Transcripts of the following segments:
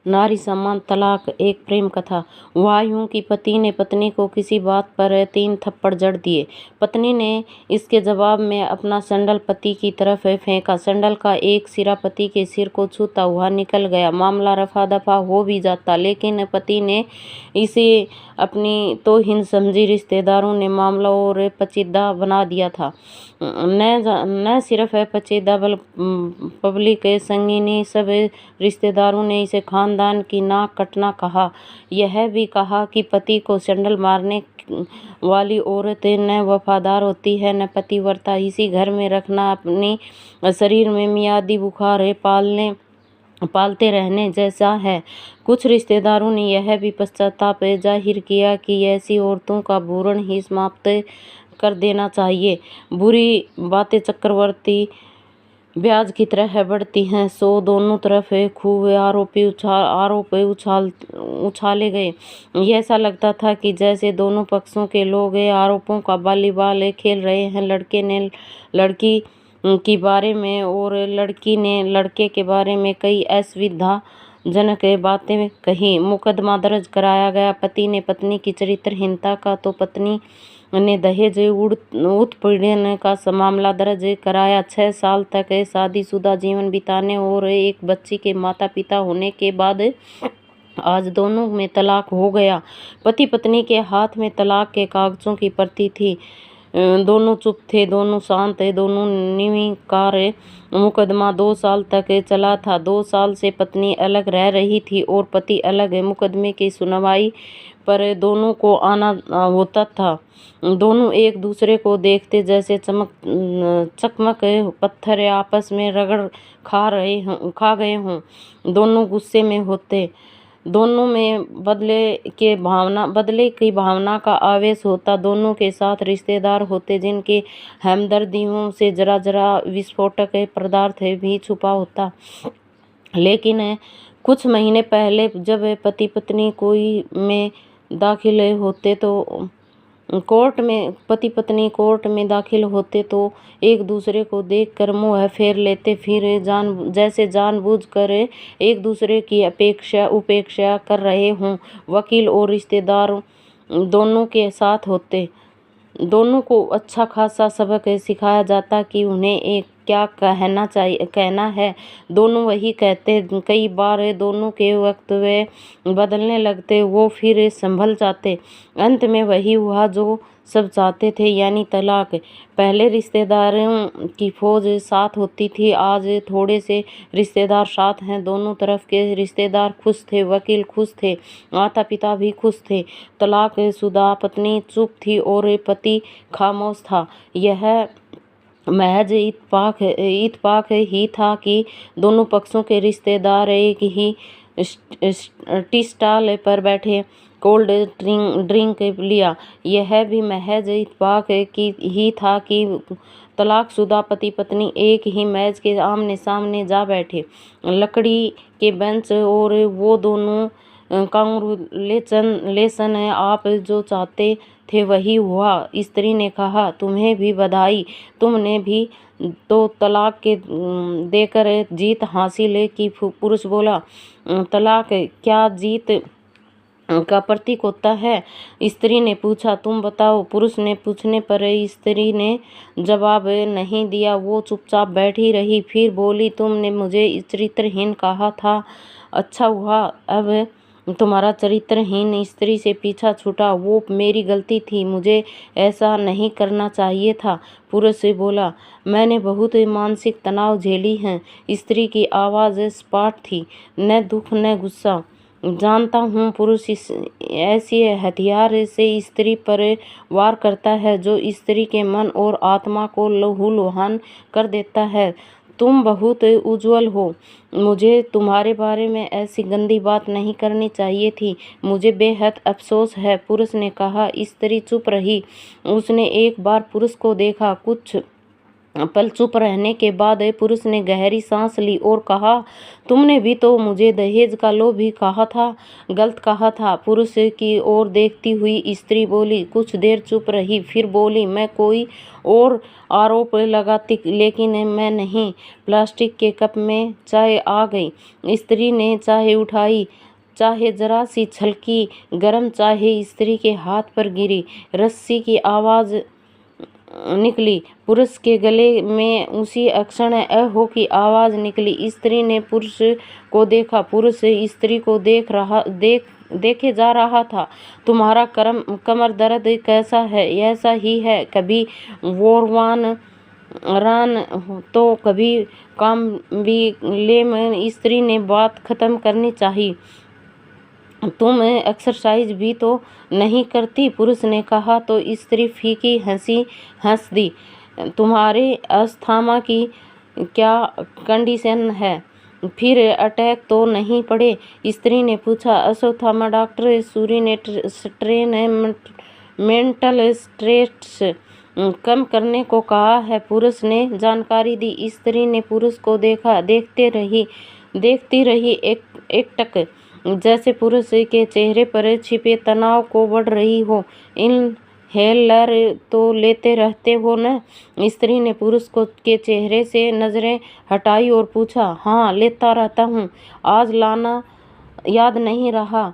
नारी सम्मान तलाक एक प्रेम कथा। हुआ यूं कि पति ने पत्नी को किसी बात पर 3 थप्पड़ जड़ दिए। पत्नी ने इसके जवाब में अपना संडल पति की तरफ फेंका। संडल का एक सिरा पति के सिर को छूता हुआ निकल गया। मामला रफा दफा हो भी जाता, लेकिन पति ने इसे अपनी तौहीन समझी। रिश्तेदारों ने मामला और पेचीदा बना दिया था। न सिर्फ पेचीदा पब्लिक संगीनी, सब रिश्तेदारों ने इसे खानदान की नाक कटना कहा। यह भी कहा कि पति को संडल मारने वाली औरत न वफादार होती है न पतिव्रता। इसी घर में रखना अपने शरीर में मियादी बुखार पालते रहने जैसा है। कुछ रिश्तेदारों ने यह भी पश्चाताप जाहिर किया कि ऐसी औरतों का भूरण ही समाप्त कर देना चाहिए। बुरी बातें चक्रवर्ती ब्याज की तरह बढ़ती हैं, सो दोनों तरफ खूब आरोप उछाले गए। ऐसा लगता था कि जैसे दोनों पक्षों के लोग आरोपों का वॉलीबॉल खेल रहे हैं। लड़के ने लड़की के बारे में और लड़की ने लड़के के बारे में कई असुविधाजनक बातें कही। मुकदमा दर्ज कराया गया। पति ने पत्नी की चरित्रहीनता का तो पत्नी ने दहेज उत्पीड़न का मामला दर्ज कराया। 6 साल तक शादीशुदा जीवन बिताने और एक बच्ची के माता पिता होने के बाद आज दोनों में तलाक हो गया। पति पत्नी के हाथ में तलाक के कागजों की प्रति थी। दोनों चुप थे, दोनों शांत थे, दोनों निर्विकार। मुकदमा 2 साल तक चला था। 2 साल से पत्नी अलग रह रही थी और पति अलग। मुकदमे की सुनवाई पर दोनों को आना होता था। दोनों एक दूसरे को देखते जैसे चकमक पत्थर आपस में रगड़ खा गए हों। दोनों गुस्से में होते। दोनों में बदले की भावना का आवेश होता। दोनों के साथ रिश्तेदार होते जिनके हमदर्दियों से जरा जरा विस्फोटक पदार्थ भी छुपा होता। लेकिन कुछ महीने पहले जब पति पत्नी दाखिल होते तो पति पत्नी कोर्ट में दाखिल होते तो एक दूसरे को देखकर मुंह फेर लेते, फिर जैसे जानबूझकर एक दूसरे की उपेक्षा कर रहे हों। वकील और रिश्तेदार दोनों के साथ होते। दोनों को अच्छा खासा सबक सिखाया जाता कि उन्हें क्या कहना है। दोनों वही कहते। कई बार दोनों के वक्तव्य बदलने लगते, वो फिर संभल जाते। अंत में वही हुआ जो सब चाहते थे, यानी तलाक। पहले रिश्तेदारों की फौज साथ होती थी, आज थोड़े से रिश्तेदार साथ हैं। दोनों तरफ के रिश्तेदार खुश थे, वकील खुश थे, माता पिता भी खुश थे। तलाक शुदा पत्नी चुप थी और पति खामोश था। यह महज इत्तेफाक ही था कि दोनों पक्षों के रिश्तेदार एक ही टी स्टॉल पर बैठे कोल्ड ड्रिंक लिया। यह भी महज इत्तेफाक ही था कि तलाकशुदा पति पत्नी एक ही मेज के आमने सामने जा बैठे। लकड़ी के बेंच और वो दोनों कांग्रेचुलेशन, आप जो चाहते थे वही हुआ। स्त्री ने कहा, तुम्हें भी बधाई, तुमने भी तो तलाक के देकर जीत हासिल की। पुरुष बोला, तलाक क्या जीत का प्रतीक होता है? स्त्री ने पूछा, तुम बताओ। पुरुष ने पूछने पर स्त्री ने जवाब नहीं दिया। वो चुपचाप बैठी रही। फिर बोली, तुमने मुझे चरित्रहीन कहा था, अच्छा हुआ अब तुम्हारा चरित्रहीन स्त्री से पीछा छूटा। वो मेरी गलती थी, मुझे ऐसा नहीं करना चाहिए था। पुरुष से बोला, मैंने बहुत मानसिक तनाव झेली हैं। स्त्री की आवाज़ सपाट थी, न दुख न गुस्सा। जानता हूँ, पुरुष ऐसी हथियार से स्त्री पर वार करता है जो स्त्री के मन और आत्मा को लहूलुहान कर देता है। तुम बहुत उज्ज्वल हो, मुझे तुम्हारे बारे में ऐसी गंदी बात नहीं करनी चाहिए थी। मुझे बेहद अफसोस है। पुरुष ने कहा। स्त्री चुप रही। उसने एक बार पुरुष को देखा, कुछ पल चुप रहने के बाद पुरुष ने गहरी सांस ली और कहा, तुमने भी तो मुझे दहेज का लोभी कहा था। गलत कहा था। पुरुष की ओर देखती हुई स्त्री बोली। कुछ देर चुप रही, फिर बोली, मैं कोई और आरोप लगाती, लेकिन मैं नहीं। प्लास्टिक के कप में चाय आ गई। स्त्री ने चाय उठाई। चाहे जरा सी छलकी, गर्म चाहे स्त्री के हाथ पर गिरी। रस्सी की आवाज़ निकली। पुरुष के गले में उसी क्षण अहो की आवाज़ निकली। स्त्री ने पुरुष को देखा। पुरुष स्त्री को देखे जा रहा था। तुम्हारा कमर दर्द कैसा है? ऐसा ही है, कभी वोरवान रान तो कभी काम भी ले। स्त्री ने बात खत्म करनी चाहिए। तुम एक्सरसाइज भी तो नहीं करती, पुरुष ने कहा तो स्त्री फीकी हंसी हंस दी। तुम्हारे अस्थमा की क्या कंडीशन है? फिर अटैक तो नहीं पड़े? स्त्री ने पूछा। अस्थमा डॉक्टर सूरी ने मेंटल स्ट्रेस कम करने को कहा है, पुरुष ने जानकारी दी। स्त्री ने पुरुष को देखा। देखती रही एकटक, जैसे पुरुष के चेहरे पर छिपे तनाव को बढ़ रही हो। इनहेलर तो लेते रहते हो न? स्त्री ने पुरुष के चेहरे से नजरें हटाई और पूछा। हाँ, लेता रहता हूँ। आज लाना याद नहीं रहा,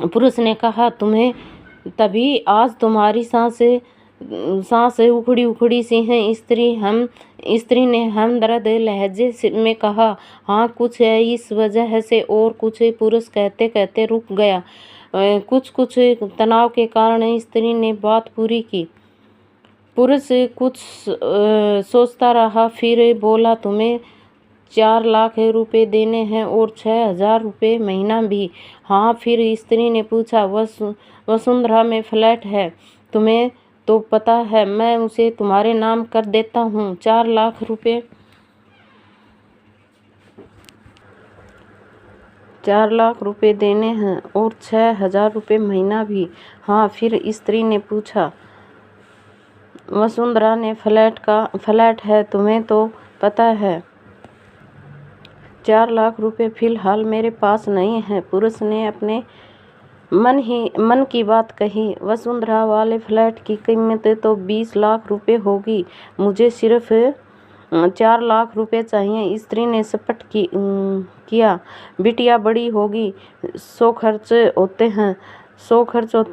पुरुष ने कहा। तुम्हें तभी आज तुम्हारी सांसें उखड़ी उखड़ी सी हैं। स्त्री ने हमदर्द लहजे में कहा। हाँ, कुछ है इस वजह से और कुछ, पुरुष कहते कहते रुक गया। कुछ तनाव के कारण, स्त्री ने बात पूरी की। पुरुष कुछ सोचता रहा, फिर बोला, तुम्हें 4 लाख रुपए देने हैं और 6,000 रुपये महीना भी। हाँ, फिर स्त्री ने पूछा। वसुंधरा में फ्लैट है, तुम्हें तो पता है, मैं उसे तुम्हारे नाम कर देता हूँ। 4 लाख रुपए 4 लाख रुपए देने हैं और 6,000 रुपये महीना भी। हाँ, फिर स्त्री ने पूछा। वसुंधरा ने फ्लैट है, तुम्हें तो पता है। 4 लाख रुपए फिलहाल मेरे पास नहीं है, पुरुष ने अपने मन की बात कही। वसुंधरा वाले फ्लैट की कीमत तो 20 लाख रुपए होगी, मुझे सिर्फ 4 लाख रुपए चाहिए। स्त्री ने सपट किया। बिटिया बड़ी होगी, 100 खर्च होते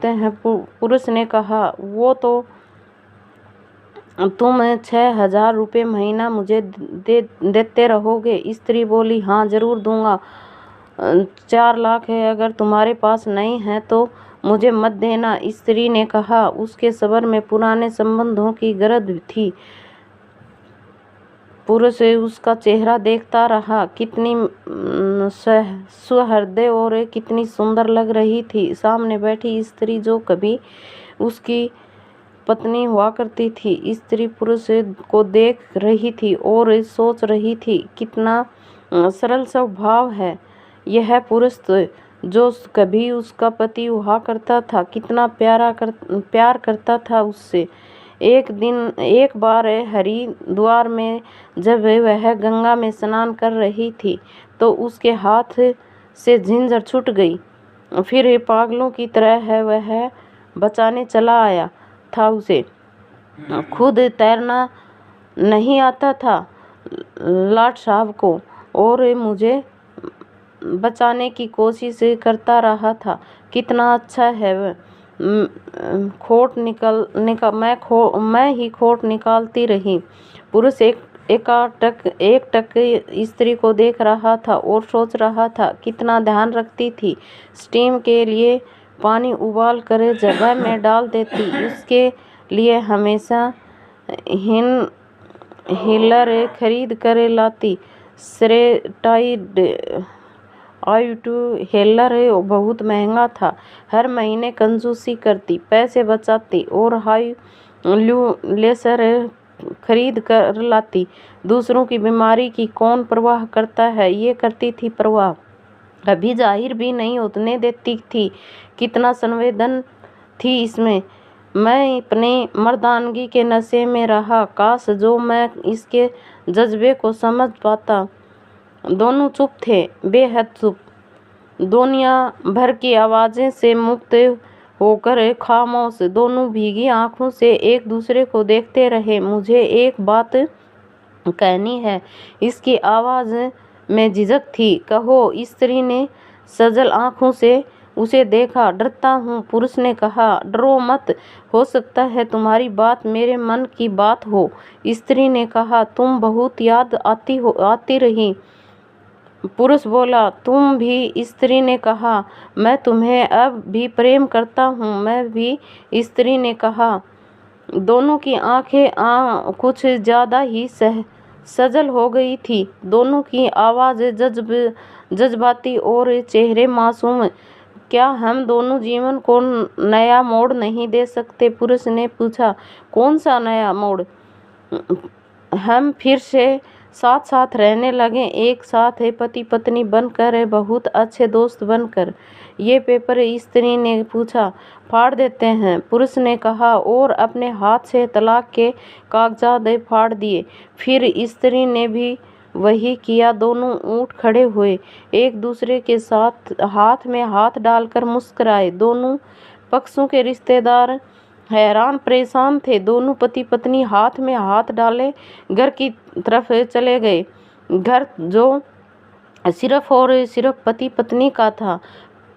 हैं, पुरुष ने कहा। वो तो तुम 6,000 रुपये महीना मुझे देते रहोगे? स्त्री बोली। हाँ, जरूर दूंगा। 4 लाख है, अगर तुम्हारे पास नहीं है तो मुझे मत देना, स्त्री ने कहा। उसके सबर में पुराने संबंधों की गरज थी। पुरुष उसका चेहरा देखता रहा। कितनी सुहृदय और कितनी सुंदर लग रही थी सामने बैठी स्त्री, जो कभी उसकी पत्नी हुआ करती थी। स्त्री पुरुष को देख रही थी और सोच रही थी, कितना सरल स्वभाव है यह पुरुष, जो कभी उसका पति हुआ करता था। कितना प्यार करता था उससे। एक बार हरिद्वार में जब वह गंगा में स्नान कर रही थी तो उसके हाथ से झिंझर छूट गई। फिर पागलों की तरह वह बचाने चला आया था। उसे खुद तैरना नहीं आता था लाट साहब को, और मुझे बचाने की कोशिश करता रहा था। कितना अच्छा है वह। मैं ही खोट निकालती रही। पुरुष एकटक स्त्री को देख रहा था और सोच रहा था, कितना ध्यान रखती थी। स्टीम के लिए पानी उबाल कर जगह में डाल देती, उसके लिए हमेशा हीलर खरीद कर लाती। सेरेटाइड हेलर बहुत महंगा था। हर महीने कंजूसी करती, पैसे बचाती और हाई लेसर खरीद कर लाती। दूसरों की बीमारी की कौन परवाह करता है, ये करती थी परवाह। कभी जाहिर भी नहीं होने देती थी। कितना संवेदन थी इसमें। मैं अपनी मर्दानगी के नशे में रहा। काश जो मैं इसके जज्बे को समझ पाता। दोनों चुप थे, बेहद चुप। दुनिया भर की आवाज़ें से मुक्त होकर खामोश। दोनों भीगी आंखों से एक दूसरे को देखते रहे। मुझे एक बात कहनी है। इसकी आवाज़ में झिझक थी। कहो, स्त्री ने सजल आंखों से उसे देखा। डरता हूँ, पुरुष ने कहा। डरो मत, हो सकता है तुम्हारी बात मेरे मन की बात हो, स्त्री ने कहा। तुम बहुत याद आती रही, पुरुष बोला। तुम भी, स्त्री ने कहा। मैं तुम्हें अब भी प्रेम करता हूँ, मैं भी, स्त्री ने कहा। दोनों की आंखें कुछ ज़्यादा ही सजल हो गई थी। दोनों की आवाज़ जज्बाती और चेहरे मासूम। क्या हम दोनों जीवन को नया मोड़ नहीं दे सकते, पुरुष ने पूछा। कौन सा नया मोड़? हम फिर से साथ साथ रहने लगे, एक साथ पति पत्नी बनकर, बहुत अच्छे दोस्त बनकर। ये पेपर, स्त्री ने पूछा, फाड़ देते हैं, पुरुष ने कहा, और अपने हाथ से तलाक के कागजात फाड़ दिए। फिर स्त्री ने भी वही किया। दोनों उठ खड़े हुए, एक दूसरे के साथ हाथ में हाथ डालकर मुस्कुराए। दोनों पक्षों के रिश्तेदार हैरान परेशान थे। दोनों पति पत्नी हाथ में हाथ डाले घर की तरफ चले गए। घर जो सिर्फ और सिर्फ पति पत्नी का था।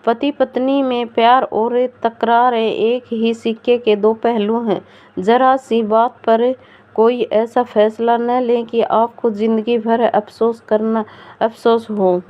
पति पत्नी में प्यार और तकरार एक ही सिक्के के दो पहलू हैं। जरा सी बात पर कोई ऐसा फैसला न लें कि आपको जिंदगी भर अफसोस हो।